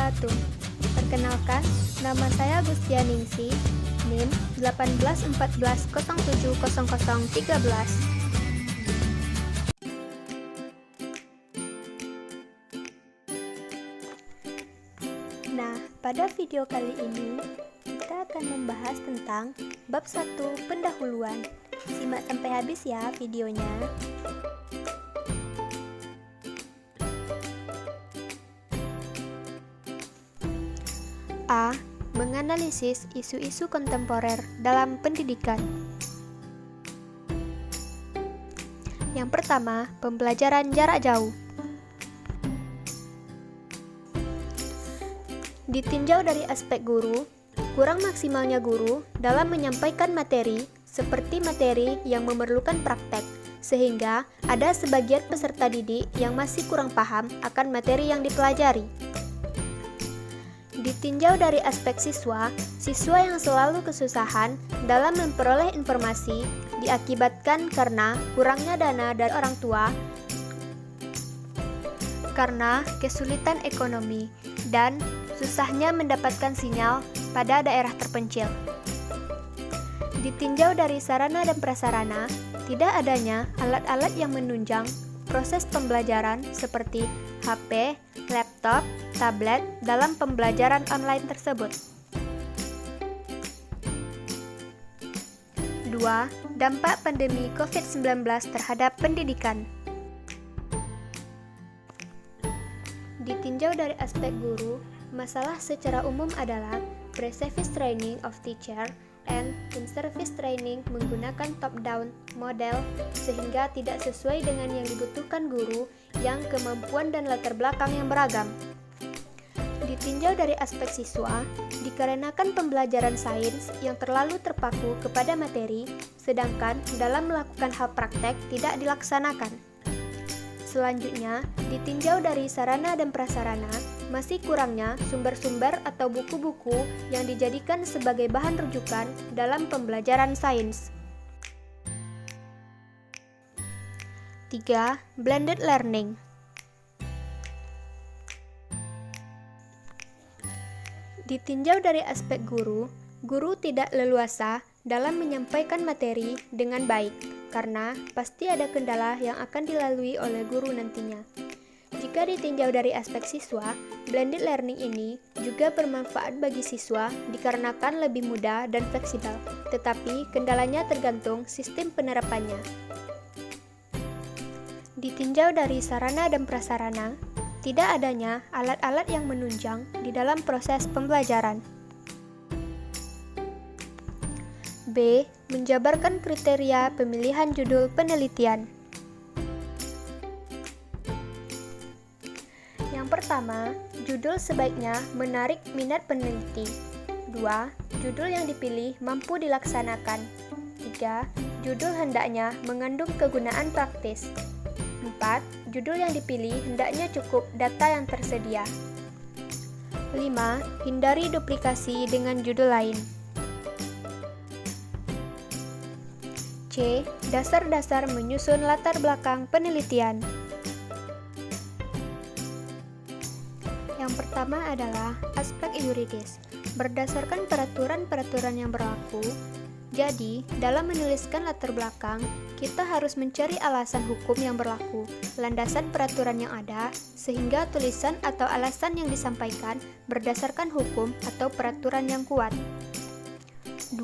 wabarakatuh. Perkenalkan, nama saya Gustianingsi, NIM 1814070013. Nah, pada video kali ini kita akan membahas tentang bab 1 pendahuluan. Simak sampai habis ya videonya. A. Menganalisis isu-isu kontemporer dalam pendidikan. Yang pertama, pembelajaran jarak jauh. Ditinjau dari aspek guru, kurang maksimalnya guru dalam menyampaikan materi seperti materi yang memerlukan praktek, sehingga ada sebagian peserta didik yang masih kurang paham akan materi yang dipelajari. Ditinjau dari aspek siswa, siswa yang selalu kesusahan dalam memperoleh informasi diakibatkan karena kurangnya dana dari orang tua, karena kesulitan ekonomi, dan susahnya mendapatkan sinyal pada daerah terpencil. Ditinjau dari sarana dan prasarana, tidak adanya alat-alat yang menunjang proses pembelajaran seperti HP, laptop, tablet dalam pembelajaran online tersebut. 2. Dampak pandemi COVID-19 terhadap pendidikan. Ditinjau dari aspek guru, masalah secara umum adalah pre-service training of teacher and in-service training menggunakan top-down model sehingga tidak sesuai dengan yang dibutuhkan guru yang kemampuan dan latar belakang yang beragam. Ditinjau dari aspek siswa, dikarenakan pembelajaran sains yang terlalu terpaku kepada materi, sedangkan dalam melakukan hal praktek tidak dilaksanakan. Selanjutnya, ditinjau dari sarana dan prasarana, masih kurangnya sumber-sumber atau buku-buku yang dijadikan sebagai bahan rujukan dalam pembelajaran sains. 3. Blended learning. Ditinjau dari aspek guru, guru tidak leluasa dalam menyampaikan materi dengan baik, karena pasti ada kendala yang akan dilalui oleh guru nantinya. Jika ditinjau dari aspek siswa, blended learning ini juga bermanfaat bagi siswa dikarenakan lebih mudah dan fleksibel, tetapi kendalanya tergantung sistem penerapannya. Ditinjau dari sarana dan prasarana, tidak adanya alat-alat yang menunjang di dalam proses pembelajaran. B. Menjabarkan kriteria pemilihan judul penelitian. Yang pertama, judul sebaiknya menarik minat peneliti. 2. Judul yang dipilih mampu dilaksanakan. 3. Judul hendaknya mengandung kegunaan praktis. 4. Judul yang dipilih hendaknya cukup data yang tersedia. 5. Hindari duplikasi dengan judul lain. C. Dasar-dasar menyusun latar belakang penelitian. Yang pertama adalah aspek yuridis. Berdasarkan peraturan-peraturan yang berlaku, jadi dalam menuliskan latar belakang, kita harus mencari alasan hukum yang berlaku, landasan peraturan yang ada, sehingga tulisan atau alasan yang disampaikan berdasarkan hukum atau peraturan yang kuat. 2.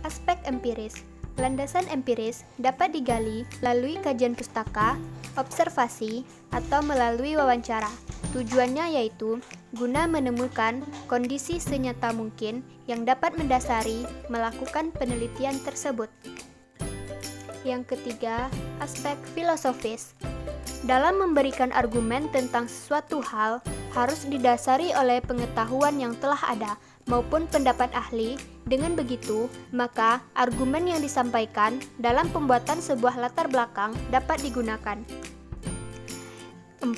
Aspek empiris. Landasan empiris dapat digali melalui kajian pustaka, observasi, atau melalui wawancara. Tujuannya yaitu guna menemukan kondisi senyata mungkin yang dapat mendasari melakukan penelitian tersebut. Yang ketiga, aspek filosofis. Dalam memberikan argumen tentang sesuatu hal, harus didasari oleh pengetahuan yang telah ada maupun pendapat ahli. Dengan begitu, maka argumen yang disampaikan dalam pembuatan sebuah latar belakang dapat digunakan. 4.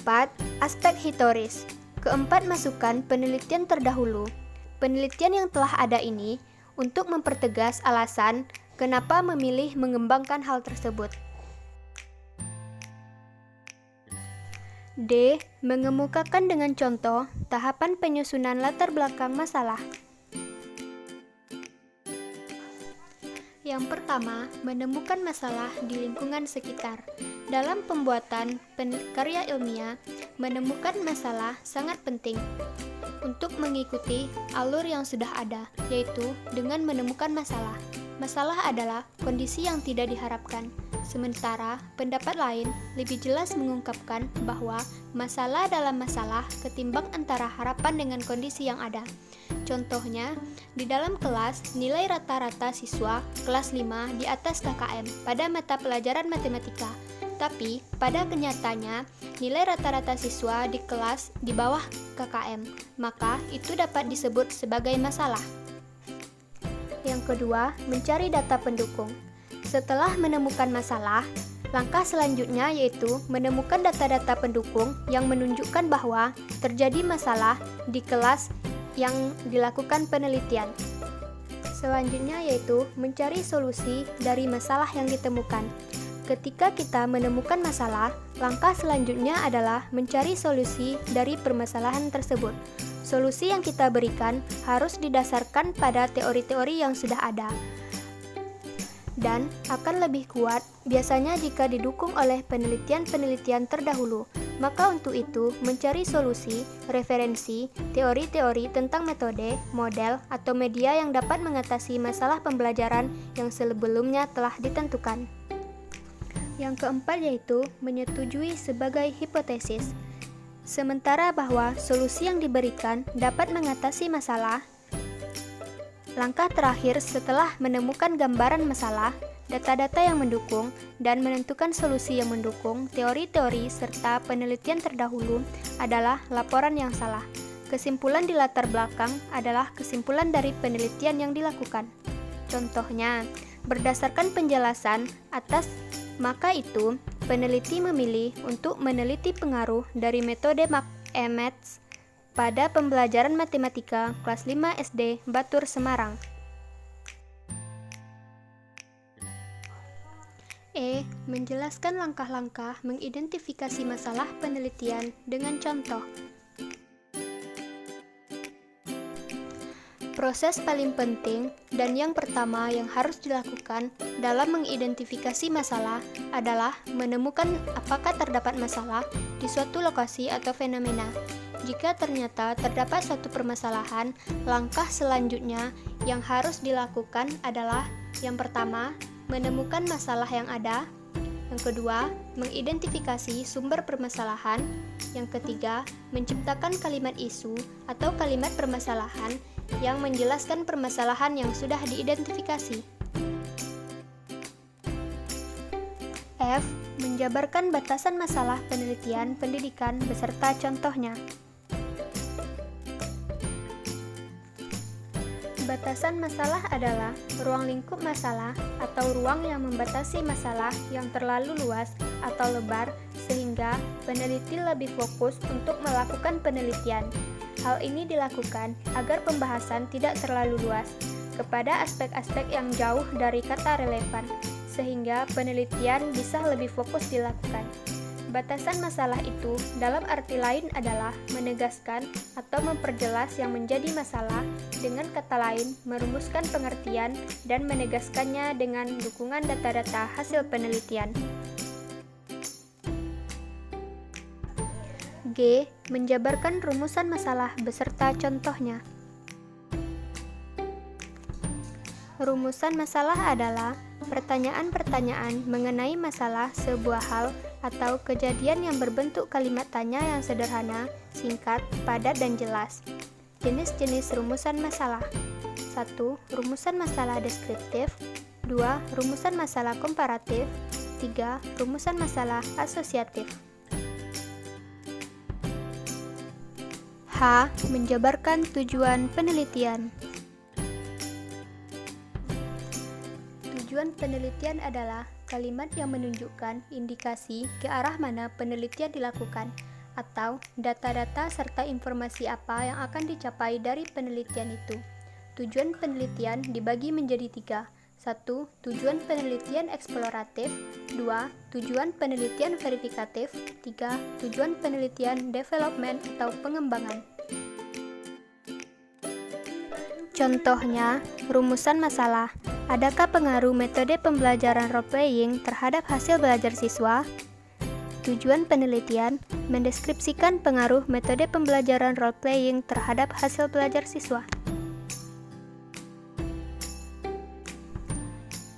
Aspek historis. Keempat, masukkan penelitian terdahulu. Penelitian yang telah ada ini untuk mempertegas alasan kenapa memilih mengembangkan hal tersebut. D. Mengemukakan dengan contoh tahapan penyusunan latar belakang masalah. Yang pertama, menemukan masalah di lingkungan sekitar. Dalam pembuatan karya ilmiah, menemukan masalah sangat penting untuk mengikuti alur yang sudah ada, yaitu dengan menemukan masalah. Masalah adalah kondisi yang tidak diharapkan. Sementara, pendapat lain lebih jelas mengungkapkan bahwa masalah dalam masalah ketimbang antara harapan dengan kondisi yang ada. Contohnya, di dalam kelas, nilai rata-rata siswa kelas 5 di atas KKM pada mata pelajaran matematika. Tapi, pada kenyataannya, nilai rata-rata siswa di kelas di bawah KKM. Maka, itu dapat disebut sebagai masalah. Yang kedua, mencari data pendukung. Setelah menemukan masalah, langkah selanjutnya yaitu menemukan data-data pendukung yang menunjukkan bahwa terjadi masalah di kelas yang dilakukan penelitian. Selanjutnya yaitu mencari solusi dari masalah yang ditemukan. Ketika kita menemukan masalah, langkah selanjutnya adalah mencari solusi dari permasalahan tersebut. Solusi yang kita berikan harus didasarkan pada teori-teori yang sudah ada, dan akan lebih kuat biasanya jika didukung oleh penelitian-penelitian terdahulu. Maka untuk itu, mencari solusi, referensi, teori-teori tentang metode, model, atau media yang dapat mengatasi masalah pembelajaran yang sebelumnya telah ditentukan. Yang keempat yaitu menyetujui sebagai hipotesis. Sementara bahwa solusi yang diberikan dapat mengatasi masalah, langkah terakhir setelah menemukan gambaran masalah, data-data yang mendukung, dan menentukan solusi yang mendukung teori-teori serta penelitian terdahulu adalah laporan yang salah. Kesimpulan di latar belakang adalah kesimpulan dari penelitian yang dilakukan. Contohnya, berdasarkan penjelasan atas, maka itu peneliti memilih untuk meneliti pengaruh dari metode MATS pada pembelajaran matematika kelas 5 SD Batur Semarang. E. Menjelaskan langkah-langkah mengidentifikasi masalah penelitian dengan contoh. Proses paling penting dan yang pertama yang harus dilakukan dalam mengidentifikasi masalah adalah menemukan apakah terdapat masalah di suatu lokasi atau fenomena. Jika ternyata terdapat suatu permasalahan, langkah selanjutnya yang harus dilakukan adalah yang pertama, menemukan masalah yang ada. Yang kedua, mengidentifikasi sumber permasalahan. Yang ketiga, menciptakan kalimat isu atau kalimat permasalahan yang menjelaskan permasalahan yang sudah diidentifikasi. F. Menjabarkan batasan masalah penelitian pendidikan beserta contohnya. Batasan masalah adalah ruang lingkup masalah atau ruang yang membatasi masalah yang terlalu luas atau lebar sehingga peneliti lebih fokus untuk melakukan penelitian. Hal ini dilakukan agar pembahasan tidak terlalu luas kepada aspek-aspek yang jauh dari kata relevan, sehingga penelitian bisa lebih fokus dilakukan. Batasan masalah itu dalam arti lain adalah menegaskan atau memperjelas yang menjadi masalah, dengan kata lain merumuskan pengertian dan menegaskannya dengan dukungan data-data hasil penelitian. G. Menjabarkan rumusan masalah beserta contohnya. Rumusan masalah adalah pertanyaan-pertanyaan mengenai masalah sebuah hal atau kejadian yang berbentuk kalimat tanya yang sederhana, singkat, padat, dan jelas. Jenis-jenis rumusan masalah. 1. Rumusan masalah deskriptif. 2. Rumusan masalah komparatif. 3. Rumusan masalah asosiatif. H. Menjabarkan tujuan penelitian. Tujuan penelitian adalah kalimat yang menunjukkan indikasi ke arah mana penelitian dilakukan, atau data-data serta informasi apa yang akan dicapai dari penelitian itu. Tujuan penelitian dibagi menjadi 3. 1. Tujuan penelitian eksploratif. 2. Tujuan penelitian verifikatif. 3. Tujuan penelitian development atau pengembangan. Contohnya, rumusan masalah. Adakah pengaruh metode pembelajaran role-playing terhadap hasil belajar siswa? Tujuan penelitian mendeskripsikan pengaruh metode pembelajaran role-playing terhadap hasil belajar siswa.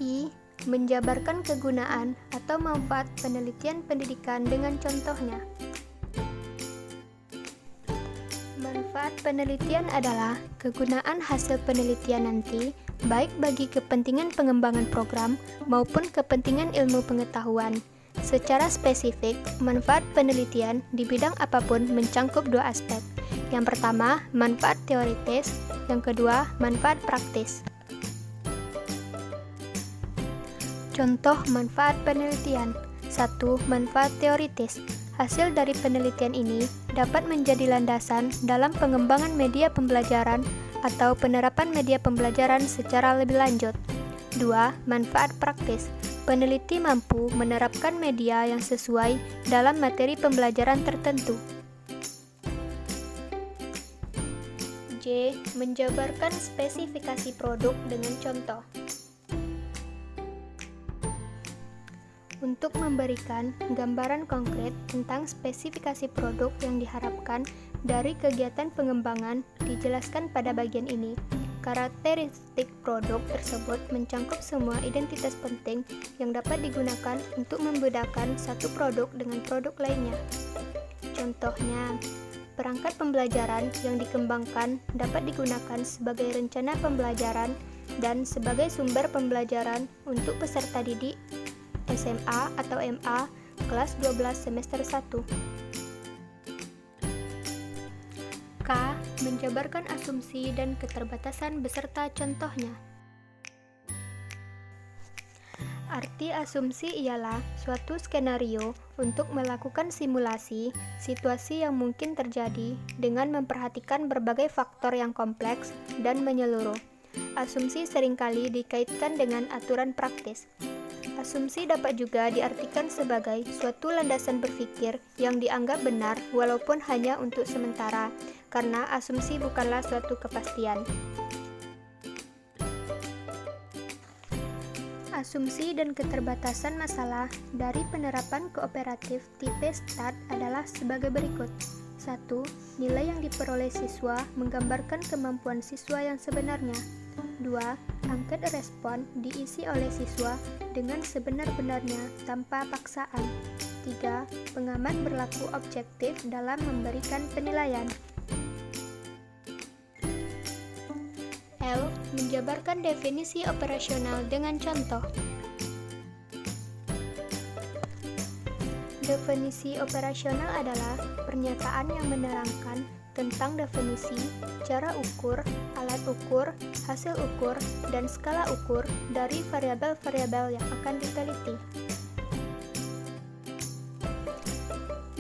I. Menjabarkan kegunaan atau manfaat penelitian pendidikan dengan contohnya. Manfaat penelitian adalah kegunaan hasil penelitian nanti, baik bagi kepentingan pengembangan program maupun kepentingan ilmu pengetahuan. Secara spesifik, manfaat penelitian di bidang apapun mencangkup dua aspek. Yang pertama, manfaat teoritis, yang kedua, manfaat praktis. Contoh manfaat penelitian. 1. Manfaat teoritis. Hasil dari penelitian ini dapat menjadi landasan dalam pengembangan media pembelajaran atau penerapan media pembelajaran secara lebih lanjut. 2. Manfaat praktis. Peneliti mampu menerapkan media yang sesuai dalam materi pembelajaran tertentu. J. Menjabarkan spesifikasi produk dengan contoh. Untuk memberikan gambaran konkret tentang spesifikasi produk yang diharapkan dari kegiatan pengembangan, dijelaskan pada bagian ini. Karakteristik produk tersebut mencangkup semua identitas penting yang dapat digunakan untuk membedakan satu produk dengan produk lainnya. Contohnya, perangkat pembelajaran yang dikembangkan dapat digunakan sebagai rencana pembelajaran dan sebagai sumber pembelajaran untuk peserta didik SMA atau MA kelas 12 semester 1. K. Menjabarkan asumsi dan keterbatasan beserta contohnya. Arti asumsi ialah suatu skenario untuk melakukan simulasi situasi yang mungkin terjadi dengan memperhatikan berbagai faktor yang kompleks dan menyeluruh. Asumsi seringkali dikaitkan dengan aturan praktis. Asumsi dapat juga diartikan sebagai suatu landasan berpikir yang dianggap benar walaupun hanya untuk sementara, karena asumsi bukanlah suatu kepastian. Asumsi dan keterbatasan masalah dari penerapan kooperatif tipe START adalah sebagai berikut. 1. Nilai yang diperoleh siswa menggambarkan kemampuan siswa yang sebenarnya. 2. Angket respon diisi oleh siswa dengan sebenar-benarnya tanpa paksaan. 3. Pengamat berlaku objektif dalam memberikan penilaian. L. Menjabarkan definisi operasional dengan contoh. Definisi operasional adalah pernyataan yang menerangkan tentang definisi, cara ukur, alat ukur, hasil ukur, dan skala ukur dari variabel-variabel yang akan diteliti.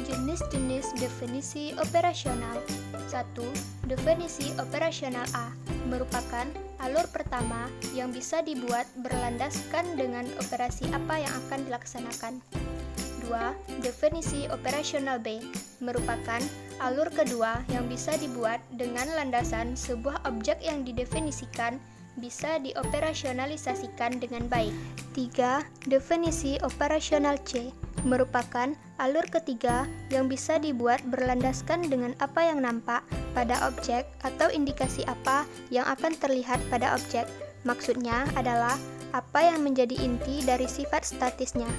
Jenis-jenis definisi operasional. 1. Definisi operasional A merupakan alur pertama yang bisa dibuat berlandaskan dengan operasi apa yang akan dilaksanakan. 2. Definisi operasional B merupakan alur kedua yang bisa dibuat dengan landasan sebuah objek yang didefinisikan bisa dioperasionalisasikan dengan baik. 3. Definisi operasional C merupakan alur ketiga yang bisa dibuat berlandaskan dengan apa yang nampak pada objek atau indikasi apa yang akan terlihat pada objek. Maksudnya adalah apa yang menjadi inti dari sifat statisnya.